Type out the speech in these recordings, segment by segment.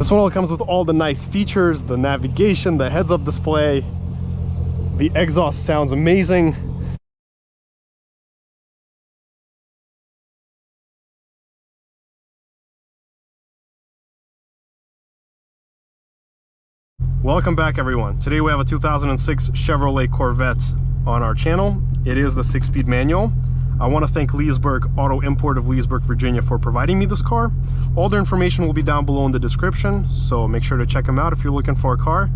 This one all comes with all the nice features, the navigation, the heads-up display. The exhaust sounds amazing. Welcome back, everyone. Today we have a 2006 Chevrolet Corvette on our channel. It is the 6-speed manual. I want to thank LEESBURG Auto Import of Leesburg, Virginia for providing me this car. All their information will be down below in the description, so make sure to check them out if you're looking for a car.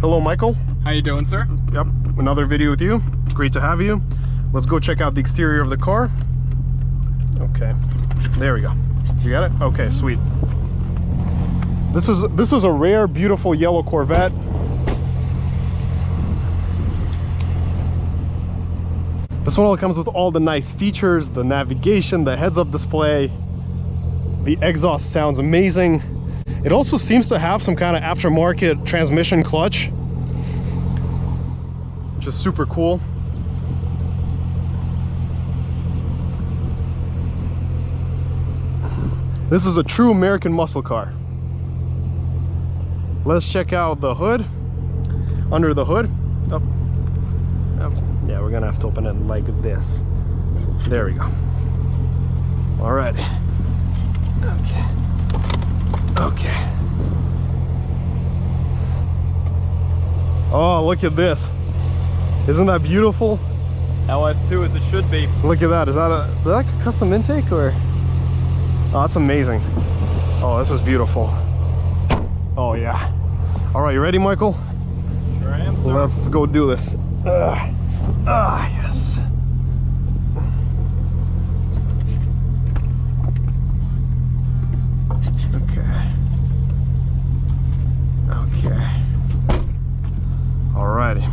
Hello, Michael. How you doing, sir? Yep, another video with you. Great to have you. Let's go check out the exterior of the car. Okay, there we go. You got it? Okay, sweet. This is a rare, beautiful yellow Corvette. This one all comes with all the nice features, the navigation, the heads-up display. The exhaust sounds amazing. It also seems to have some kind of aftermarket transmission clutch, which is super cool. This is a true American muscle car. Let's check out the hood. Under the hood. Oh. Yeah, we're gonna have to open it like this. There we go. All right. Okay. Okay. Oh, look at this. Isn't that beautiful? LS2 as it should be. Look at that. Is that a custom intake or? Oh, that's amazing. Oh, this is beautiful. Oh yeah. All right, you ready, Michael? Sure I am, sir. Let's go do this. Yes. Okay. Okay. Alrighty.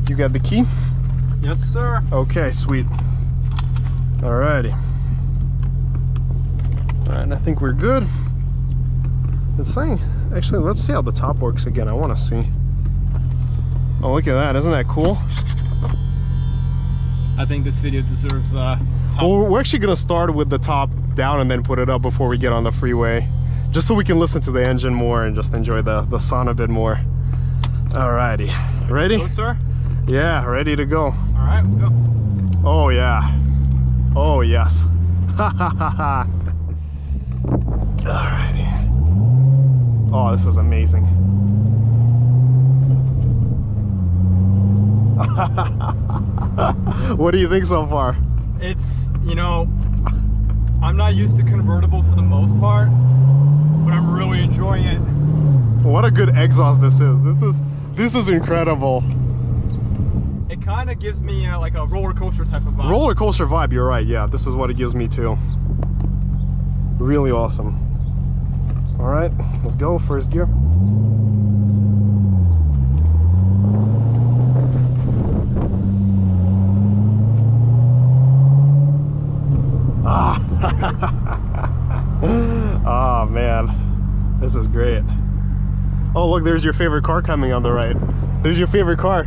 You got the key? Yes, sir. Okay, sweet. Alrighty. Alright, I think we're good. It's saying, actually, let's see how the top works again. I want to see. Oh, look at that. Isn't that cool? I think this video deserves top. Well, we're actually going to start with the top down and then put it up before we get on the freeway. Just so we can listen to the engine more and just enjoy the sound a bit more. Alrighty. Ready? Go, sir? Yeah, ready to go. Alright, let's go. Oh, yeah. Oh, yes. Ha ha ha ha. Alrighty. Oh, this is amazing. What do you think so far? It's, you know, I'm not used to convertibles for the most part, but I'm really enjoying it. What a good exhaust this is. This is incredible. It kind of gives me like a roller coaster type of vibe. Roller coaster vibe, you're right. Yeah, this is what it gives me too. Really awesome. All right, let's go. First gear. Oh man, this is great. Oh look, there's your favorite car coming on the right. There's your favorite car.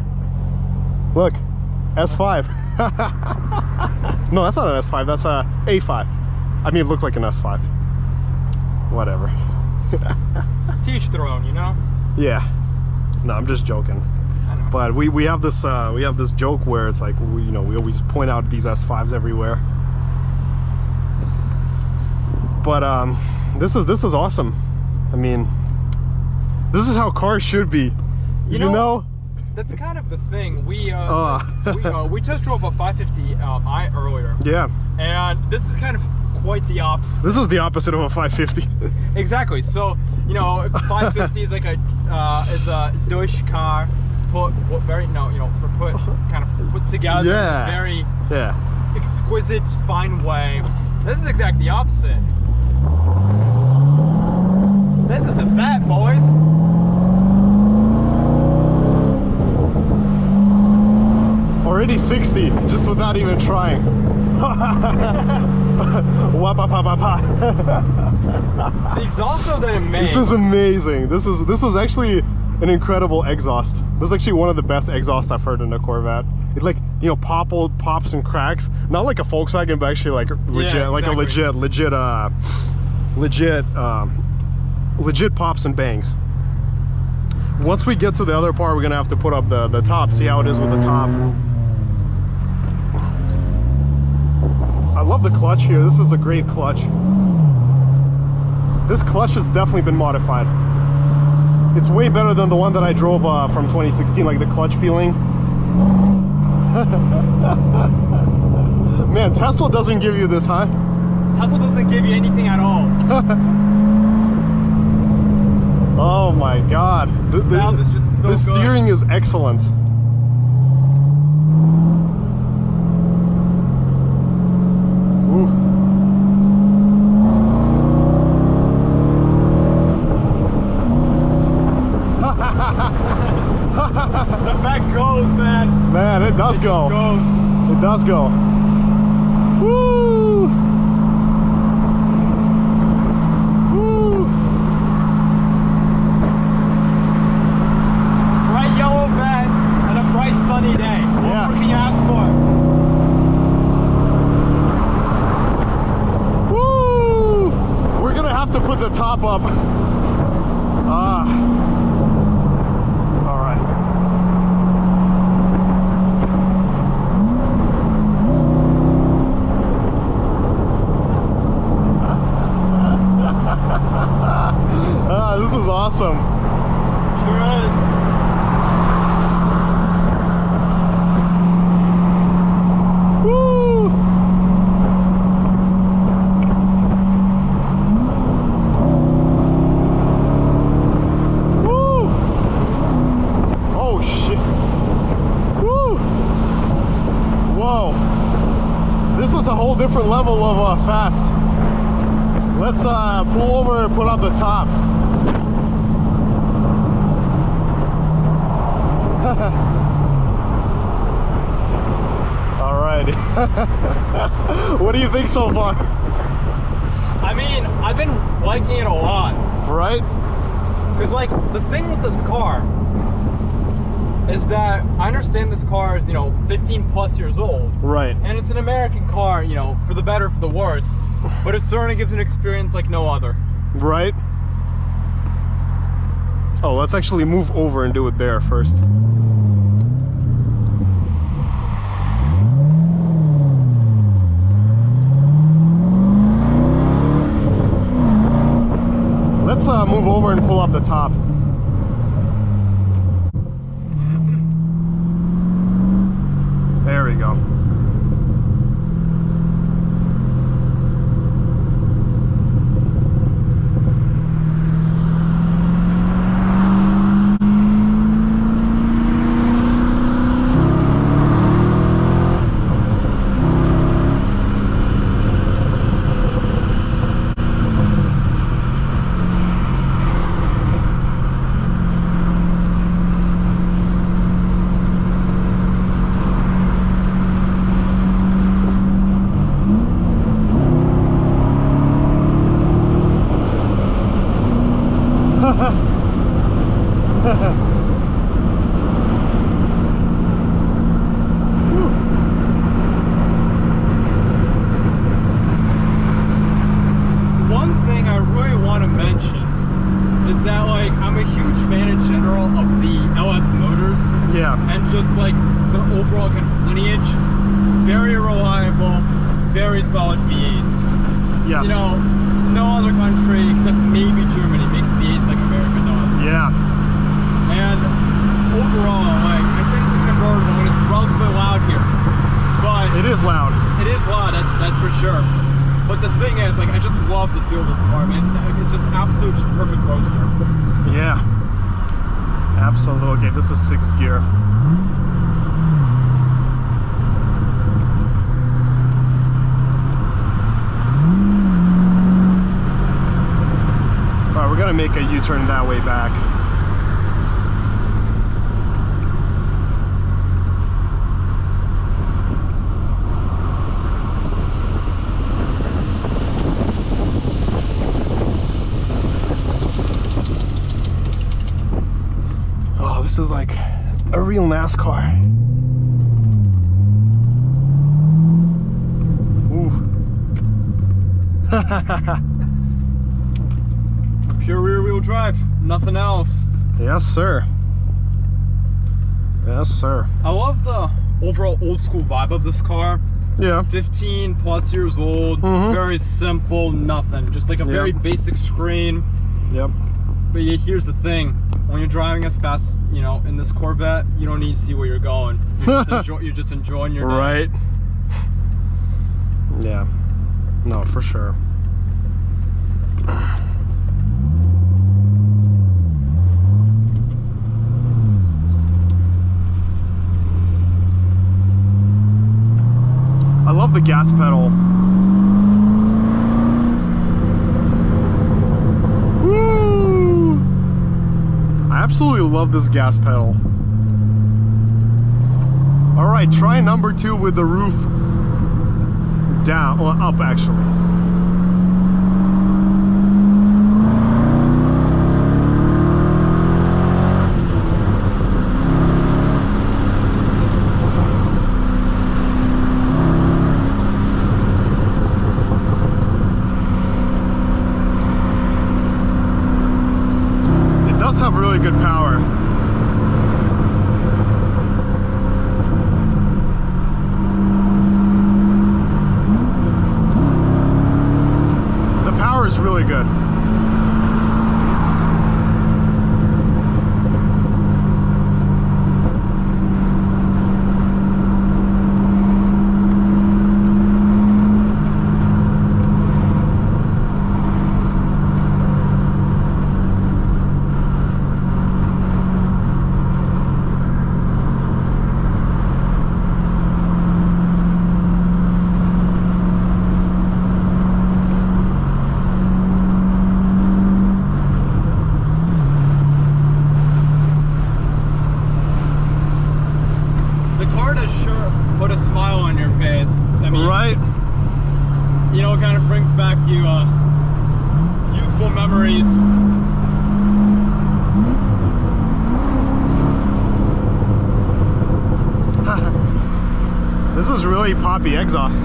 Look, S5. No, that's not an S5, that's a A5. I mean, it looked like an S5. Whatever. To each their own, you know? Yeah. No, I'm just joking. I know. But we have this joke where it's like we always point out these S5s everywhere. But this is awesome. I mean, this is how cars should be. You know? That's kind of the thing. We test drove a 550i earlier. Yeah. And this is kind of quite the opposite. This is the opposite of a 550. Exactly. So, you know, 550 is like a Deutsch car put together in a very exquisite, fine way. This is exactly the opposite. This is the vet, boys. Already 60, just without even trying. The exhaust of that amazing. This is amazing. This is actually an incredible exhaust. This is actually one of the best exhausts I've heard in a Corvette. It's like you know, pops and cracks. Not like a Volkswagen, but actually like legit, yeah, like a legit pops and bangs. Once we get to the other part, we're gonna have to put up the top, see how it is with the top. I love the clutch here. This is a great clutch. This clutch has definitely been modified. It's way better than the one that I drove from 2016, like the clutch feeling. Man, Tesla doesn't give you this, huh? Tesla doesn't give you anything at all. Oh my god. The sound is just so good. The steering is excellent. Ooh. The back goes, man. Man, it does go. Goes. It does go. Woo! Woo! Bright yellow van and a bright sunny day. What Yeah. more can you ask for? Woo! We're gonna have to put the top up. All right. This is awesome. Sure is. Woo! Woo! Oh shit! Woo! Whoa! This is a whole different level of fast. Let's pull over and put up the top. All right. What do you think so far? I mean, I've been liking it a lot. Right? Because, like, the thing with this car is that I understand this car is, you know, 15 plus years old. Right. And it's an American car, you know, for the better, for the worse. But it certainly gives an experience like no other. Right? Oh, let's actually move over and do it there first. Let's move over and pull up the top. There we go. One thing I really want to mention is that, like, I'm a huge fan in general of the LS motors. Yeah. And just, like, their overall kind of lineage. Very reliable, very solid V8s. Yes. You know, no other country except maybe Germany makes V8s like America does. Yeah. And overall, like, I think it's a convertible and it's relatively loud here. But It is loud. it is loud, that's for sure. But the thing is, like, I just love the feel of this car, man. It's just absolute, just perfect roadster. Yeah. Absolutely. Okay, this is 6th gear. All right, we're gonna make a U-turn that way back. Oh, this is like a real NASCAR. Pure rear wheel drive, nothing else. Yes, sir. Yes, sir. I love the overall old school vibe of this car. Yeah. 15 plus years old, very simple, nothing. Just like a very basic screen. Yep. But yeah, here's the thing. When you're driving as fast, you know, in this Corvette, you don't need to see where you're going. You're just enjoying your day. Right. Yeah. No, for sure. I love the gas pedal. Woo! I absolutely love this gas pedal. All right, try number 2 with the roof down, well, up actually. Have really good power. The power is really good. Put a smile on your face. I mean, right? You know, it kind of brings back you youthful memories. This is really poppy exhaust.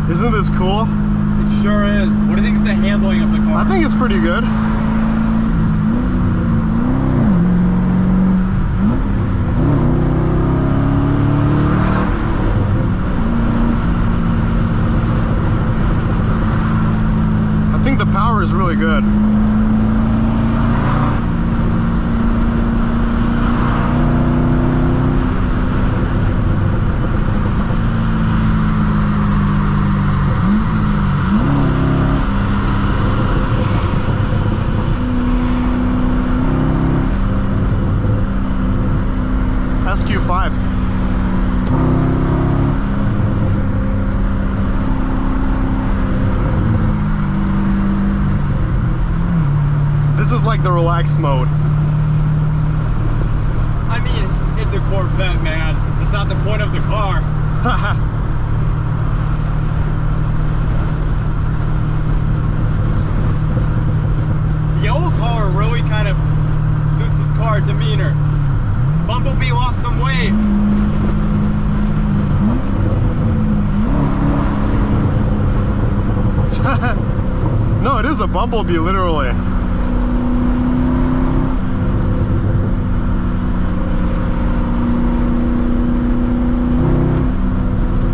Isn't this cool? It sure is. What do you think of the handling of the car? I think it's pretty good. I think the power is really good. SQ5. This is like the relaxed mode. I mean, it's a Corvette, man. That's not the point of the car. The yellow color really kind of suits this car demeanor. Bumblebee lost some weight. No, it is a Bumblebee, literally.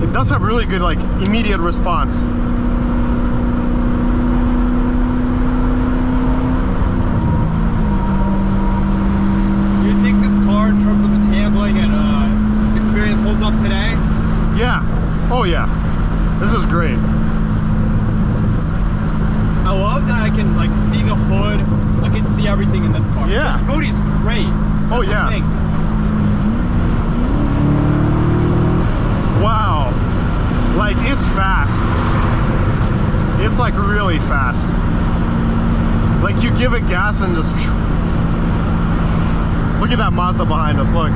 It does have really good, like, immediate response. in this car. Yeah. Visibility is great. That's Oh the yeah. thing. Wow. Like, it's fast. It's like really fast. Like, you give it gas and just... Look at that Mazda behind us, look.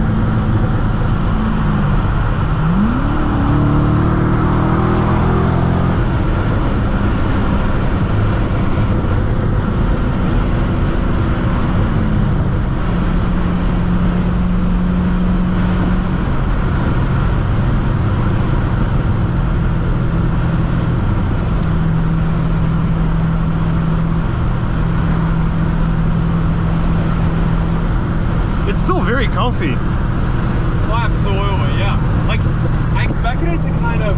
It's still very comfy. Oh, absolutely, yeah. Like, I expected it to kind of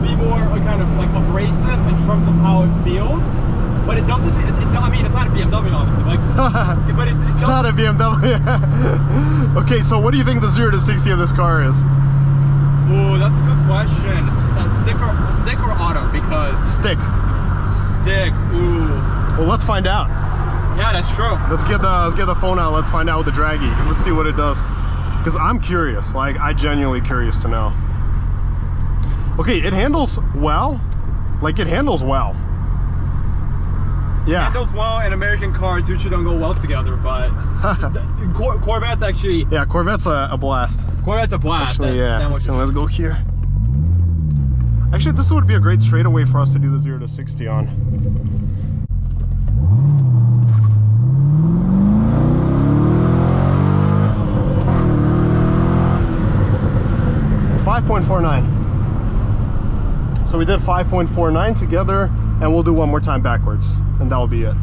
be more kind of like abrasive in terms of how it feels, but it doesn't. I mean, it's not a BMW, obviously. Like, but it's not a BMW. Okay, so what do you think the 0 to 60 of this car is? Oh, that's a good question. Stick or auto? Because Stick. Stick. Ooh. Well, let's find out. Yeah, that's true. Let's get the phone out. Let's find out with the Dragy. Let's see what it does. Because I'm curious. Like, I'm genuinely curious to know. Okay, it handles well. Like, it handles well. Yeah. Handles well, and American cars usually don't go well together, but Corvette's actually... Yeah, Corvette's a blast. Corvette's a blast. Actually, yeah. Actually, let's go here. Actually, this would be a great straightaway for us to do the 0 to 60 on. So we did 5.49 together, and we'll do one more time backwards, and that'll be it.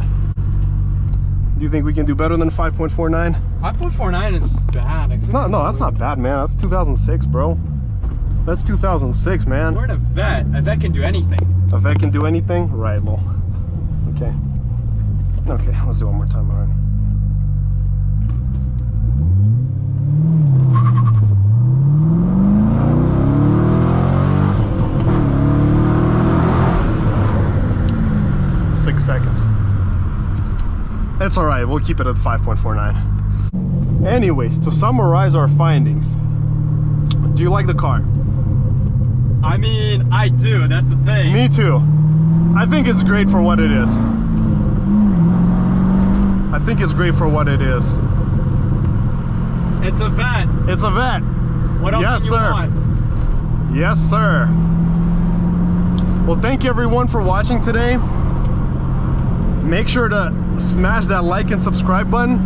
Do you think we can do better than 5.49? 5.49 is bad. It's not. No, that's not bad, man. That's 2006, bro. That's 2006, man. We're in a vet. A vet can do anything. A vet can do anything? Right, well. Okay. Okay, let's do one more time, all right. Seconds. It's all right. We'll keep it at 5.49. Anyways, to summarize our findings, do you like the car? I mean, I do. That's the thing. Me too. I think it's great for what it is. I think it's great for what it is. It's a vet. It's a vet. What else yes, do you sir. want? Yes, sir. Well, thank you everyone for watching today. Make sure to smash that like and subscribe button,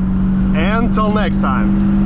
and until next time.